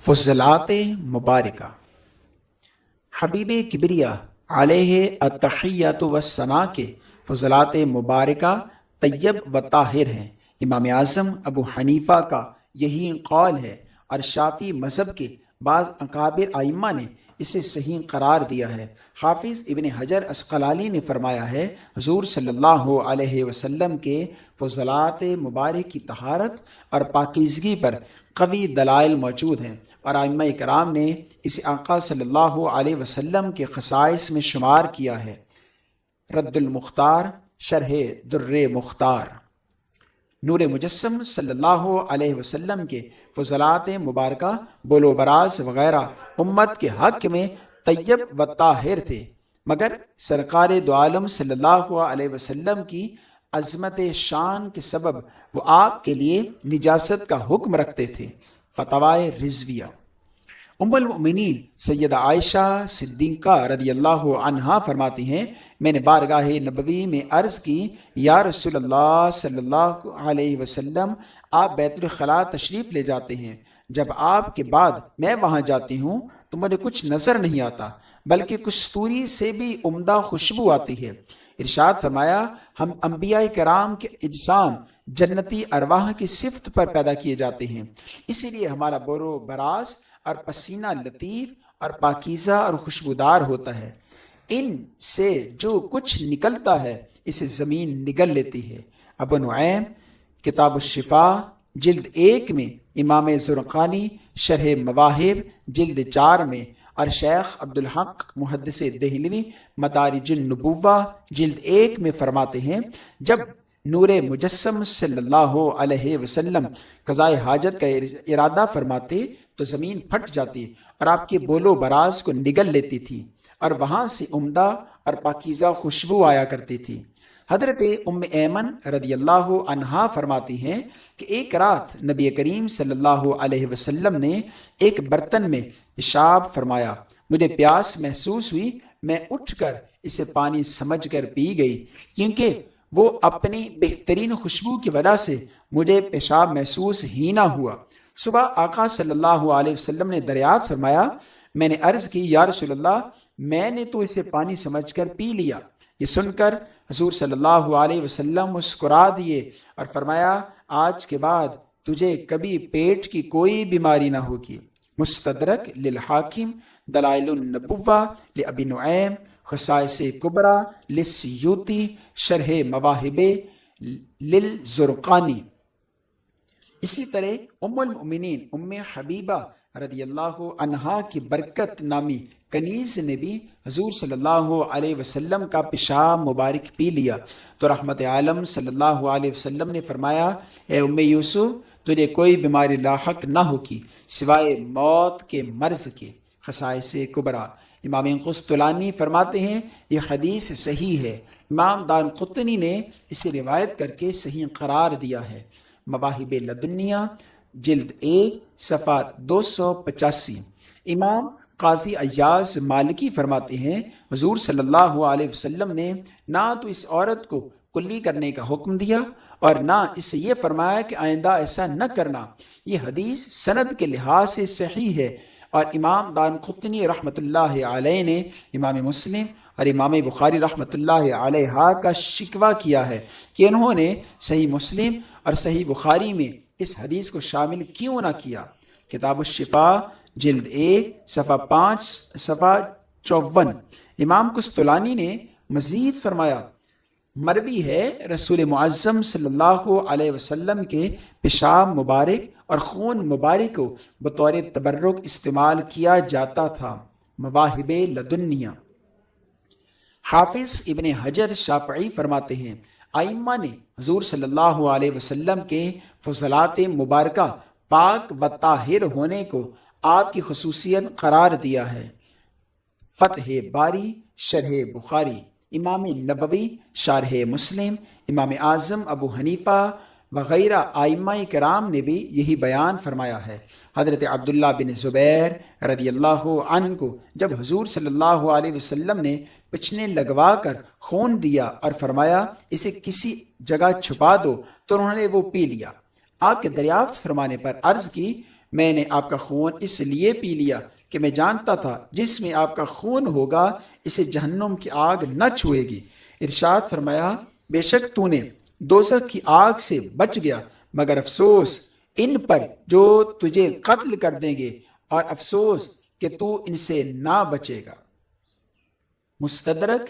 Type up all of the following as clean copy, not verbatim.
فضلات مبارکہ۔ حبیب کبریہ علیہ التحیات والثناء کے فضلات مبارکہ طیب و طاہر ہیں۔ امام اعظم ابو حنیفہ کا یہی قول ہے اور شافعی مذہب کے بعض اکابر ائمہ نے اسے صحیح قرار دیا ہے۔ حافظ ابن حجر اسقلانی نے فرمایا ہے، حضور صلی اللہ علیہ وسلم کے فضلات مبارک کی طہارت اور پاکیزگی پر قوی دلائل موجود ہیں، اور ائمہ کرام نے اسے آقا صلی اللہ علیہ وسلم کے خصائص میں شمار کیا ہے۔ رد المختار شرح در مختار۔ نور مجسم صلی اللہ علیہ وسلم کے فضلات مبارکہ بول و براز وغیرہ امت کے حق میں طیب و طاہر تھے، مگر سرکار دو عالم صلی اللہ علیہ وسلم کی عظمت شان کے سبب وہ آپ کے لیے نجاست کا حکم رکھتے تھے۔ فتاوی رضویہ۔ ام المؤمنین سیدہ عائشہ صدیقہ رضی اللہ عنہا فرماتی ہیں، میں نے بارگاہ نبوی میں عرض کی، یا رسول اللہ صلی اللہ علیہ وسلم، آپ بیت الخلاء تشریف لے جاتے ہیں، جب آپ کے بعد میں وہاں جاتی ہوں تو مجھے کچھ نظر نہیں آتا، بلکہ کستوری سے بھی عمدہ خوشبو آتی ہے۔ ارشاد فرمایا، ہم انبیاء کرام کے اجسام جنتی ارواح کی صفت پر پیدا کیے جاتے ہیں، اسی لیے ہمارا بول و براز اور پسینہ لطیف اور پاکیزہ اور خوشبودار ہوتا ہے۔ ان سے جو کچھ نکلتا ہے اسے زمین نگل لیتی ہے۔ ابو نعیم کتاب الشفا جلد 1 میں، امام زرقانی شرح مواہب جلد 4 میں، اور شیخ عبدالحق محدث دہلوی مدارج النبوہ جلد 1 میں فرماتے ہیں، جب نور مجسم صلی اللہ علیہ وسلم قضائے حاجت کا ارادہ فرماتے تو زمین پھٹ جاتی اور آپ کے بول و براز کو نگل لیتی تھی، اور وہاں سے عمدہ اور پاکیزہ خوشبو آیا کرتی تھی۔ حضرت ام ایمن رضی اللہ عنہا فرماتی ہیں کہ ایک رات نبی کریم صلی اللہ علیہ وسلم نے ایک برتن میں پیشاب فرمایا، مجھے پیاس محسوس ہوئی، میں اٹھ کر اسے پانی سمجھ کر پی گئی، کیونکہ وہ اپنی بہترین خوشبو کی وجہ سے مجھے پیشاب محسوس ہی نہ ہوا۔ صبح آقا صلی اللہ علیہ وسلم نے دریافت فرمایا، میں نے عرض کی، یا رسول اللہ، میں نے تو اسے پانی سمجھ کر پی لیا۔ یہ سن کر حضور صلی اللہ علیہ وسلم مسکرا دیے اور فرمایا، آج کے بعد تجھے کبھی پیٹ کی کوئی بیماری نہ ہوگی۔ مستدرک للحاکم دلائل النبوہ لابی نعیم خصائص کبریٰ للسیوطی شرح مواہب للزرقانی۔ اسی طرح ام المؤمنین ام حبیبہ رضی اللہ عنہا کی برکت نامی کنیز نے بھی حضور صلی اللہ علیہ وسلم کا پیشاب مبارک پی لیا تو رحمت عالم صلی اللہ علیہ وسلم نے فرمایا، اے ام یوسف، تجھے کوئی بیماری لاحق نہ ہوگی سوائے موت کے مرض کے۔ خصائص کبریٰ۔ امام قسطلانی فرماتے ہیں، یہ حدیث صحیح ہے۔ امام دارقطنی نے اسے روایت کر کے صحیح قرار دیا ہے۔ مواہب لدنیہ جلد 1 صفحہ 285۔ امام قاضی ایاز مالکی فرماتے ہیں، حضور صلی اللہ علیہ وسلم نے نہ تو اس عورت کو کلی کرنے کا حکم دیا اور نہ اس سے یہ فرمایا کہ آئندہ ایسا نہ کرنا۔ یہ حدیث سند کے لحاظ سے صحیح ہے، اور امام دارقطنی رحمۃ اللہ علیہ نے امام مسلم اور امام بخاری رحمۃ اللہ علیہ کا شکوہ کیا ہے کہ انہوں نے صحیح مسلم اور صحیح بخاری میں اس حدیث کو شامل کیوں نہ کیا۔ کتاب الشفا جلد 1 صفحہ 5 صفحہ 54۔ امام قسطلانی نے مزید فرمایا، مروی ہے رسول معظم صلی اللہ علیہ وسلم کے پیشاب مبارک اور خون مبارک کو بطور تبرک استعمال کیا جاتا تھا۔ مواہب لدنیہ۔ حافظ ابن حجر شافعی فرماتے ہیں، ائمہ نے حضور صلی اللہ علیہ وسلم کے فضلات مبارکہ پاک و طاہر ہونے کو آپ کی خصوصیت قرار دیا ہے۔ فتح باری شرح بخاری۔ امام نبوی شارح مسلم، امام اعظم ابو حنیفہ وغیرہ ائمہ کرام نے بھی یہی بیان فرمایا ہے۔ حضرت عبداللہ بن زبیر رضی اللہ عنہ کو جب حضور صلی اللہ علیہ وسلم نے پچھنے لگوا کر خون دیا اور فرمایا اسے کسی جگہ چھپا دو تو انہوں نے وہ پی لیا۔ آپ کے دریافت فرمانے پر عرض کی، میں نے آپ کا خون اس لیے پی لیا کہ میں جانتا تھا جس میں آپ کا خون ہوگا اسے جہنم کی آگ نہ چھوئے گی۔ ارشاد فرمایا بے شک تو نے دوزخ کی آگ سے بچ گیا، مگر افسوس ان پر جو تجھے قتل کر دیں گے، اور افسوس کہ تو ان سے نہ بچے گا۔ مستدرک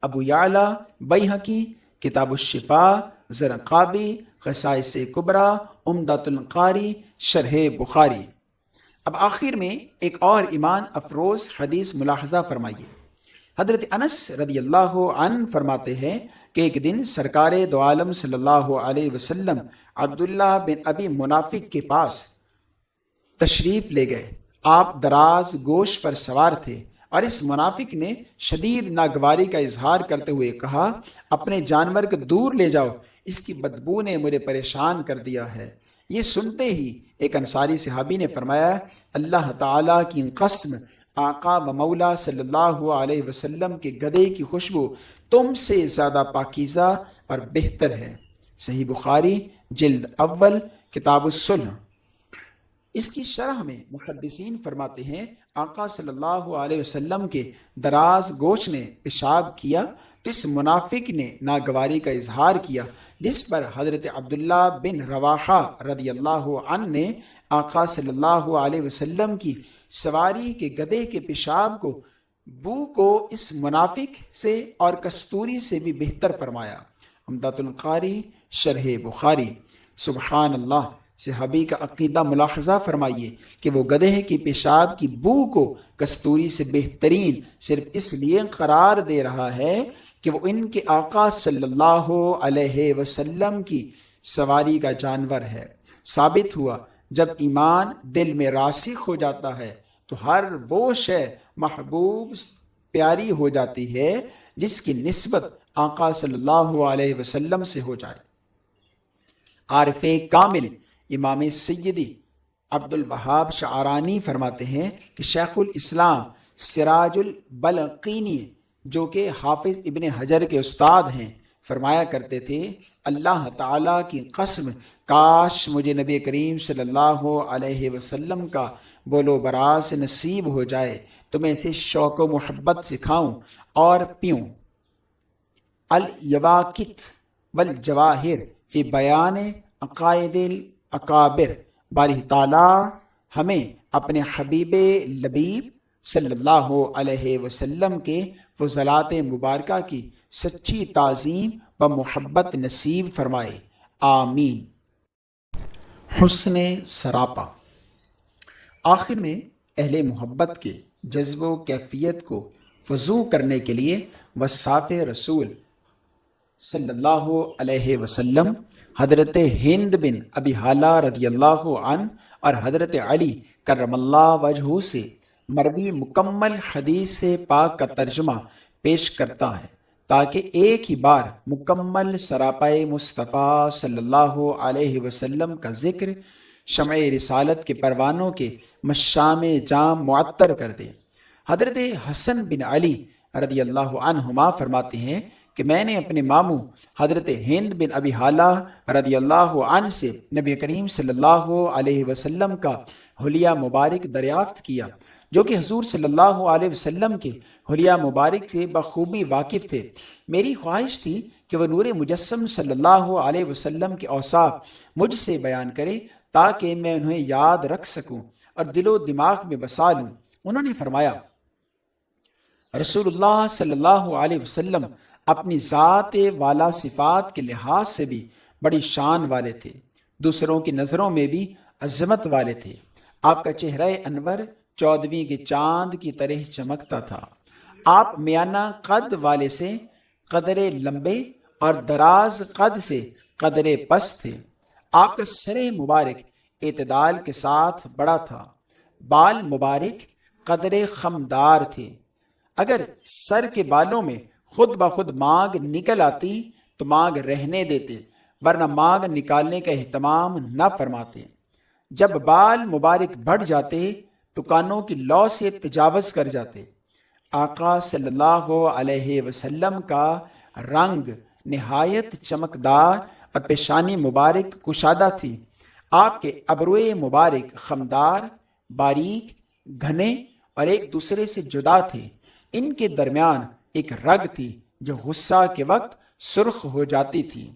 ابو یعلا بیہقی، کتاب الشفا، زرقابی، خصائص کبریٰ، عمدۃ القاری، شرح بخاری۔ اب آخر میں ایک اور ایمان افروز حدیث ملاحظہ فرمائیے۔ حضرت انس رضی اللہ عنہ فرماتے ہیں کہ ایک دن سرکار دو عالم صلی اللہ علیہ وسلم عبداللہ بن ابی منافق کے پاس تشریف لے گئے۔ آپ دراز گوش پر سوار تھے اور اس منافق نے شدید ناگواری کا اظہار کرتے ہوئے کہا، اپنے جانور کو دور لے جاؤ، اس کی بدبو نے مجھے پریشان کر دیا ہے۔ یہ سنتے ہی ایک انصاری صحابی نے فرمایا، اللہ تعالیٰ کی قسم، آقا و مولا صلی اللہ علیہ وسلم کے گدے کی خوشبو تم سے زیادہ پاکیزہ اور بہتر ہے۔ صحیح بخاری جلد اول کتاب الصلح۔ اس کی شرح میں محدثین فرماتے ہیں آقا صلی اللہ علیہ وسلم کے دراز گوش نے پیشاب کیا تو اس منافق نے ناگواری کا اظہار کیا، جس پر حضرت عبداللہ بن رواحہ رضی اللہ عنہ نے آقا صلی اللہ علیہ وسلم کی سواری کے گدے کے پیشاب کو بو کو اس منافق سے اور کستوری سے بھی بہتر فرمایا۔ عمدۃ القاری شرح بخاری۔ سبحان اللہ، صحابی کا عقیدہ ملاحظہ فرمائیے کہ وہ گدھے کی پیشاب کی بو کو کستوری سے بہترین صرف اس لیے قرار دے رہا ہے کہ وہ ان کے آقا صلی اللہ علیہ وسلم کی سواری کا جانور ہے۔ ثابت ہوا جب ایمان دل میں راسخ ہو جاتا ہے تو ہر وہ شے محبوب پیاری ہو جاتی ہے جس کی نسبت آقا صلی اللہ علیہ وسلم سے ہو جائے۔ عارف کامل امام سیدی عبد الوہاب شعرانی فرماتے ہیں کہ شیخ الاسلام سراج البلقینی جو کہ حافظ ابن حجر کے استاد ہیں فرمایا کرتے تھے، اللہ تعالیٰ کی قسم کاش مجھے نبی کریم صلی اللہ علیہ وسلم کا بولو براس نصیب ہو جائے تو میں اسے شوق و محبت سے کھاؤں اور پیوں۔ الیواقت والجواہر فی بیان عقائد الاکابر۔ باری تعالیٰ ہمیں اپنے حبیب لبیب صلی اللہ علیہ وسلم کے فضلات مبارکہ کی سچی تعظیم و محبت نصیب فرمائے، آمین۔ حسن سراپا۔ آخر میں اہل محبت کے جذب و کیفیت کو وضو کرنے کے لیے وصاف رسول صلی اللہ علیہ وسلم حضرت ہند بن ابی حالہ رضی اللہ عنہ اور حضرت علی کرم اللہ وجہہ سے مروی مکمل حدیث پاک کا ترجمہ پیش کرتا ہے تاکہ ایک ہی بار مکمل سراپائے مصطفیٰ صلی اللہ علیہ وسلم کا ذکر شمع رسالت کے پروانوں کے مشام جام معطر کر دے۔ حضرت حسن بن علی رضی اللہ عنہما فرماتے ہیں کہ میں نے اپنے ماموں حضرت ہند بن ابی حالہ رضی اللہ عنہ سے نبی کریم صلی اللہ علیہ وسلم کا حلیہ مبارک دریافت کیا، جو کہ حضور صلی اللہ علیہ وسلم کے حلیہ مبارک سے بخوبی واقف تھے۔ میری خواہش تھی کہ وہ نور مجسم صلی اللہ علیہ وسلم کے اوصاف مجھ سے بیان کرے تاکہ میں انہیں یاد رکھ سکوں اور دل و دماغ میں بسا لوں۔ انہوں نے فرمایا، رسول اللہ صلی اللہ علیہ وسلم اپنی ذات والا صفات کے لحاظ سے بھی بڑی شان والے تھے، دوسروں کی نظروں میں بھی عظمت والے تھے۔ آپ کا چہرہ انور 14ویں کے چاند کی طرح چمکتا تھا۔ آپ میانہ قد والے سے قدر لمبے اور دراز قد سے قدر پست تھے۔ آپ کا سر مبارک اعتدال کے ساتھ بڑا تھا، بال مبارک قدر خمدار تھے۔ اگر سر کے بالوں میں خود بخود مانگ نکل آتی تو مانگ رہنے دیتے، ورنہ مانگ نکالنے کا اہتمام نہ فرماتے۔ جب بال مبارک بڑھ جاتے تو کانوں کی لو سے تجاوز کر جاتے۔ آقا صلی اللہ علیہ وسلم کا رنگ نہایت چمکدار اور پیشانی مبارک کشادہ تھی۔ آپ کے ابروئے مبارک خمدار، باریک، گھنے اور ایک دوسرے سے جدا تھے۔ ان کے درمیان ایک رگ تھی جو غصہ کے وقت سرخ ہو جاتی تھی۔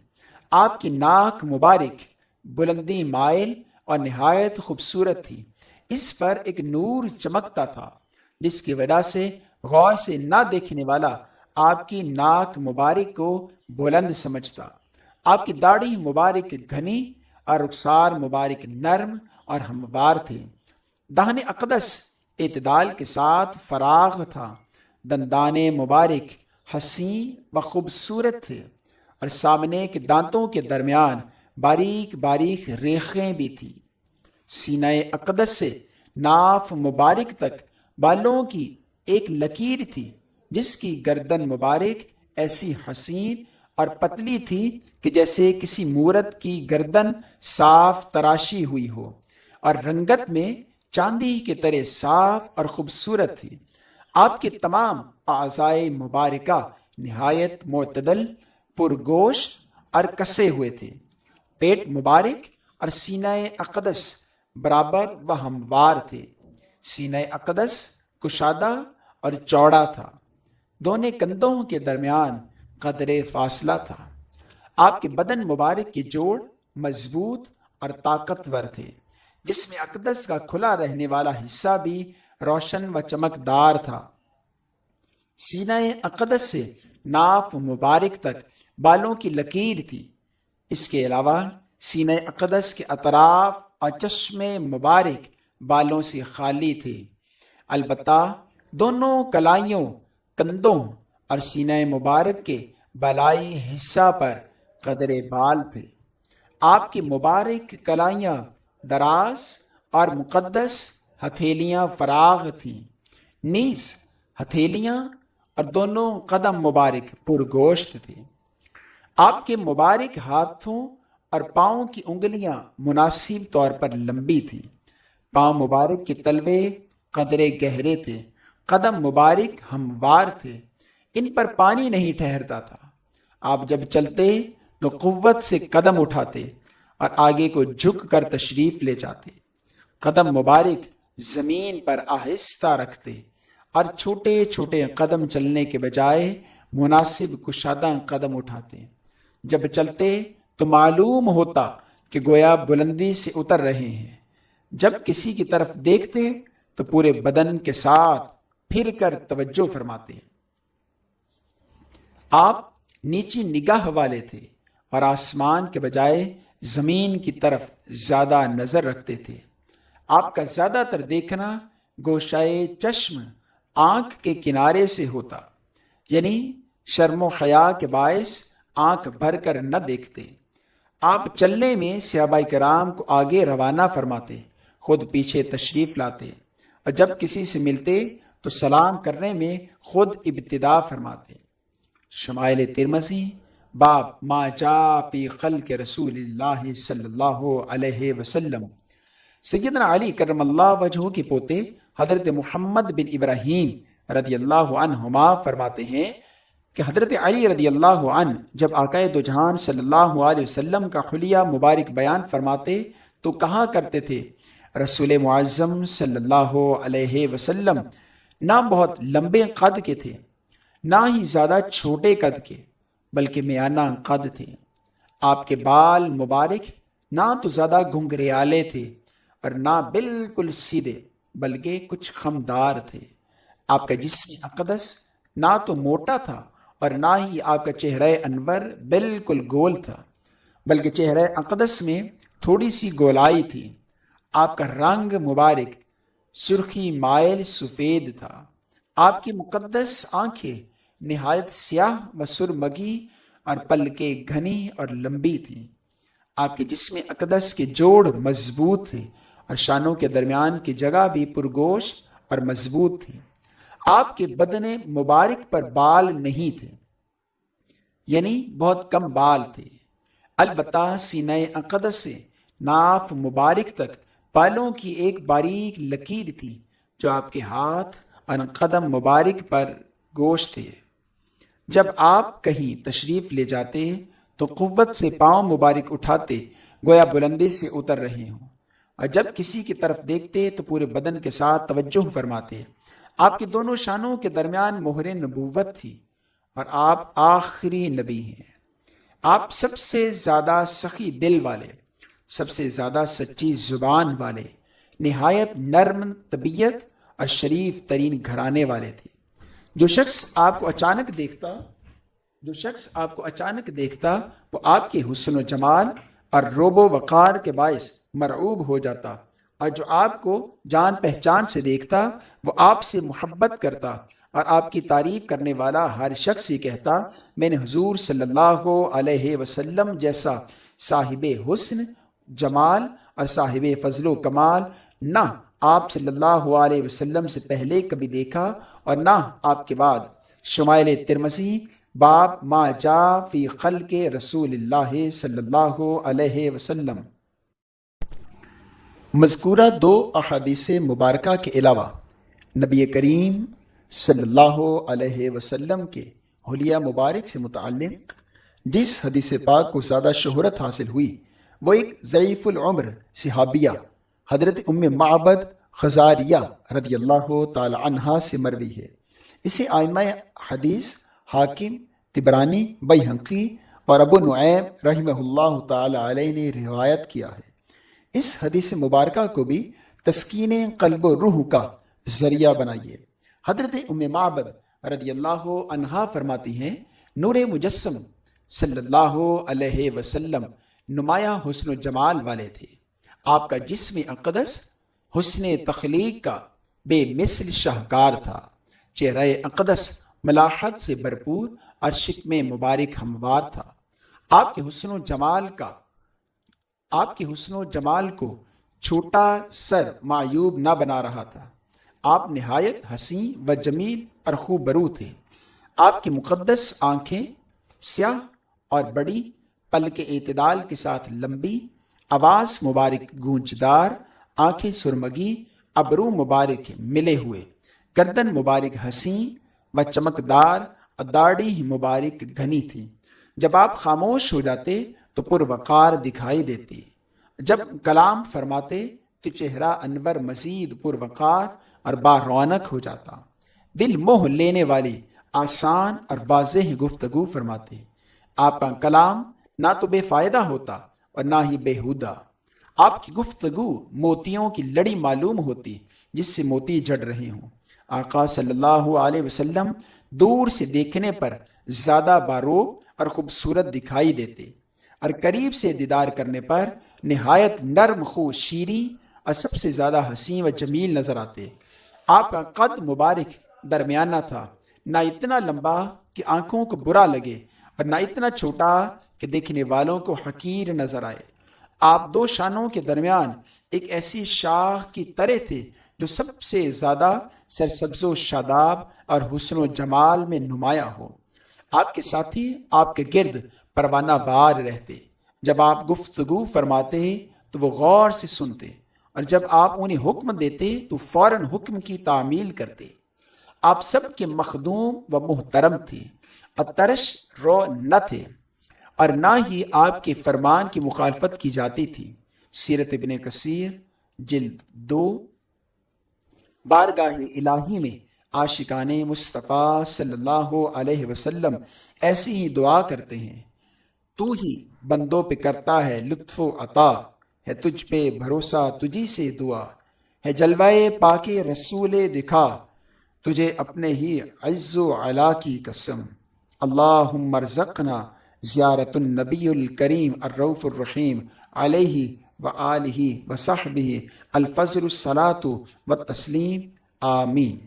آپ کی ناک مبارک بلندی مائل اور نہایت خوبصورت تھی۔ اس پر ایک نور چمکتا تھا جس کی وجہ سے غور سے نہ دیکھنے والا آپ کی ناک مبارک کو بلند سمجھتا۔ آپ کی داڑھی مبارک گھنی اور رخسار مبارک نرم اور ہموار تھے۔ دہن اقدس اعتدال کے ساتھ فراغ تھا۔ دندان مبارک حسین و خوبصورت تھے اور سامنے کے دانتوں کے درمیان باریک باریک ریخیں بھی تھی۔ سینہ اقدس سے ناف مبارک تک بالوں کی ایک لکیر تھی جس کی گردن مبارک ایسی حسین اور پتلی تھی کہ جیسے کسی مورت کی گردن صاف تراشی ہوئی ہو، اور رنگت میں چاندی کے طرح صاف اور خوبصورت تھی۔ آپ کے تمام اعضائے مبارکہ نہایت معتدل، پرگوشت اور کسے ہوئے تھے۔ پیٹ مبارک اور سینہ اقدس برابر و ہموار تھے۔ سینہ اقدس کشادہ اور چوڑا تھا۔ دونوں کندھوں کے درمیان قدر فاصلہ تھا۔ آپ کے بدن مبارک کے جوڑ مضبوط اور طاقتور تھے، جس میں اقدس کا کھلا رہنے والا حصہ بھی روشن و چمکدار تھا۔ سینہ اقدس سے ناف مبارک تک بالوں کی لکیر تھی۔ اس کے علاوہ سینہ اقدس کے اطراف اور چشم مبارک بالوں سے خالی تھے۔ البتہ دونوں کلائیوں، کندھوں اور سینہ مبارک کے بالائی حصہ پر قدرے بال تھے۔ آپ کی مبارک کلائیاں دراز اور مقدس ہتھیلیاں فراغ تھیں۔ نیز ہتھیلیاں اور دونوں قدم مبارک پرگوشت تھے۔ آپ کے مبارک ہاتھوں اور پاؤں کی انگلیاں مناسب طور پر لمبی تھیں۔ پاؤں مبارک کے تلوے قدرے گہرے تھے۔ قدم مبارک ہموار تھے۔ ان پر پانی نہیں ٹھہرتا تھا۔ آپ جب چلتے تو قوت سے قدم اٹھاتے اور آگے کو جھک کر تشریف لے جاتے۔ قدم مبارک زمین پر آہستہ رکھتے اور چھوٹے چھوٹے قدم چلنے کے بجائے مناسب کشادہ قدم اٹھاتے۔ جب چلتے تو معلوم ہوتا کہ گویا بلندی سے اتر رہے ہیں۔ جب کسی کی طرف دیکھتے تو پورے بدن کے ساتھ پھر کر توجہ فرماتے۔ آپ نیچی نگاہ والے تھے اور آسمان کے بجائے زمین کی طرف زیادہ نظر رکھتے تھے۔ آپ کا زیادہ تر دیکھنا گوشائے چشم آنکھ کے کنارے سے ہوتا، یعنی شرم و حیا کے باعث آنکھ بھر کر نہ دیکھتے۔ آپ چلنے میں صحابہ کرام کو آگے روانہ فرماتے، خود پیچھے تشریف لاتے، اور جب کسی سے ملتے تو سلام کرنے میں خود ابتدا فرماتے۔ شمائل ترمذی باب ما جاء فی خلق رسول اللہ صلی اللہ علیہ وسلم۔ سیدنا علی کرم اللہ وجہہ کے پوتے حضرت محمد بن ابراہیم رضی اللہ عنہما فرماتے ہیں کہ حضرت علی رضی اللہ عنہ جب آقائے دو جہان صلی اللہ علیہ وسلم کا حلیہ مبارک بیان فرماتے تو کہا کرتے تھے، رسول معظم صلی اللہ علیہ وسلم نہ بہت لمبے قد کے تھے، نہ ہی زیادہ چھوٹے قد کے، بلکہ میانہ قد تھے۔ آپ کے بال مبارک نہ تو زیادہ گھنگریالے تھے اور نہ بالکل سیدھے، بلکہ کچھ خمدار تھے۔ آپ کا جسم اقدس نہ تو موٹا تھا اور نہ ہی آپ کا چہرہ انور بالکل گول تھا، بلکہ چہرہ اقدس میں تھوڑی سی گولائی تھی۔ آپ کا رنگ مبارک سرخی مائل سفید تھا۔ آپ کی مقدس آنکھیں نہایت سیاہ و سرمگی اور پلکیں گھنی اور لمبی تھیں۔ آپ کے جسم اقدس کے جوڑ مضبوط تھے اور شانوں کے درمیان کی جگہ بھی پرگوشت اور مضبوط تھی۔ آپ کے بدن مبارک پر بال نہیں تھے، یعنی بہت کم بال تھے۔ البتہ سینہ اقدس سے ناف مبارک تک بالوں کی ایک باریک لکیر تھی جو آپ کے ہاتھ اور قدم مبارک پر گوشت تھے۔ جب آپ کہیں تشریف لے جاتے تو قوت سے پاؤں مبارک اٹھاتے گویا بلندی سے اتر رہے ہوں، اور جب کسی کی طرف دیکھتے تو پورے بدن کے ساتھ توجہ فرماتے۔ آپ کی دونوں شانوں کے درمیان مہر نبوت تھی، اور آپ آخری نبی ہیں۔ آپ سب سے زیادہ سخی دل والے، سب سے زیادہ سچی زبان والے، نہایت نرم طبیعت اور شریف ترین گھرانے والے تھے۔ جو شخص آپ کو اچانک دیکھتا وہ آپ کے حسن و جمال اور روب و وقار کے باعث مرعوب ہو جاتا، اور جو آپ کو جان پہچان سے دیکھتا وہ آپ سے محبت کرتا، اور آپ کی تعریف کرنے والا ہر شخص یہ کہتا میں نے حضور صلی اللہ علیہ وسلم جیسا صاحب حسن جمال اور صاحب فضل و کمال نہ آپ صلی اللہ علیہ وسلم سے پہلے کبھی دیکھا اور نہ آپ کے بعد۔ شمائل ترمذی باب ما جا فی خلق رسول اللہ صلی اللہ علیہ وسلم۔ مذکورہ دو احادیث مبارکہ کے علاوہ نبی کریم صلی اللہ علیہ وسلم کے حلیہ مبارک سے متعلق جس حدیث پاک کو زیادہ شہرت حاصل ہوئی وہ ایک ضعیف العمر صحابیہ حضرت ام معبد خزاریہ رضی اللہ تعالی عنہا سے مروی ہے۔ اسے ائمہ حدیث حاکم، طبرانی، بیہقی اور ابو نعیم رحمہ اللہ تعالی علیہ نے روایت کیا ہے۔ اس حدیث مبارکہ کو بھی تسکین قلب و روح کا ذریعہ بنائیے۔ حضرت ام معبد رضی اللہ عنہا فرماتی ہیں نور مجسم صلی اللہ علیہ وسلم نمایاں حسن و جمال والے تھے۔ آپ کا جسم اقدس حسن تخلیق کا بے مثل شاہکار تھا۔ چہرہ اقدس ملاحت سے بھرپور اور شکم مبارک ہموار تھا۔ آپ کے حسن و جمال کو چھوٹا سر معیوب نہ بنا رہا تھا۔ آپ نہایت حسین و جمیل اور خوب برو تھے۔ آپ کی مقدس آنکھیں سیاہ اور بڑی، پلک اعتدال کے ساتھ لمبی، آواز مبارک گونجدار، آنکھیں سرمگی، ابرو مبارک ملے ہوئے، گردن مبارک حسین و چمکدار اور داڑھی مبارک گھنی تھی۔ جب آپ خاموش ہو جاتے تو پروقار دکھائی دیتی، جب کلام فرماتے تو چہرہ انور مزید پروقار اور با رونق ہو جاتا۔ دل موہ لینے والی آسان اور واضح گفتگو فرماتے۔ آپ کا کلام نہ تو بے فائدہ ہوتا اور نہ ہی بیہودہ۔ آپ کی گفتگو موتیوں کی لڑی معلوم ہوتی جس سے موتی جڑ رہے ہوں۔ آقا صلی اللہ علیہ وسلم دور سے دیکھنے پر زیادہ باروب اور خوبصورت دکھائی دیتے، اور قریب سے دیدار کرنے پر نہایت نرم خو شیریں اور سب سے زیادہ حسین و جمیل نظر آتے۔ آپ کا قد مبارک درمیانہ تھا، نہ اتنا لمبا کہ آنکھوں کو برا لگے اور نہ اتنا چھوٹا کہ دیکھنے والوں کو حقیر نظر آئے۔ آپ دو شانوں کے درمیان ایک ایسی شاخ کی طرح تھے جو سب سے زیادہ سرسبز و شاداب اور حسن و جمال میں نمایاں ہو۔ آپ کے ساتھی آپ کے گرد پروانہ وار رہتے۔ جب آپ گفتگو فرماتے تو وہ غور سے سنتے، اور جب آپ انہیں حکم دیتے تو فوراً حکم کی تعمیل کرتے۔ آپ سب کے مخدوم و محترم تھے، اطرش رو نہ تھے، اور نہ ہی آپ کے فرمان کی مخالفت کی جاتی تھی۔ سیرت ابن کثیر جلد 2 بارگاہ الہی میں عاشقان مصطفیٰ صلی اللہ علیہ وسلم ایسی ہی دعا کرتے ہیں۔ تو ہی بندوں پہ کرتا ہے لطف و عطا، ہے تجھ پہ بھروسہ تجھی سے دعا، ہے جلوائے پاک رسول دکھا، تجھے اپنے ہی عز و علا کی قسم۔ اللہم ارزقنا زیارت النبی الکریم الرؤوف الرحیم علیہ وآلہ وصحبہ الفضل الصلاۃ والتسلیم، آمین۔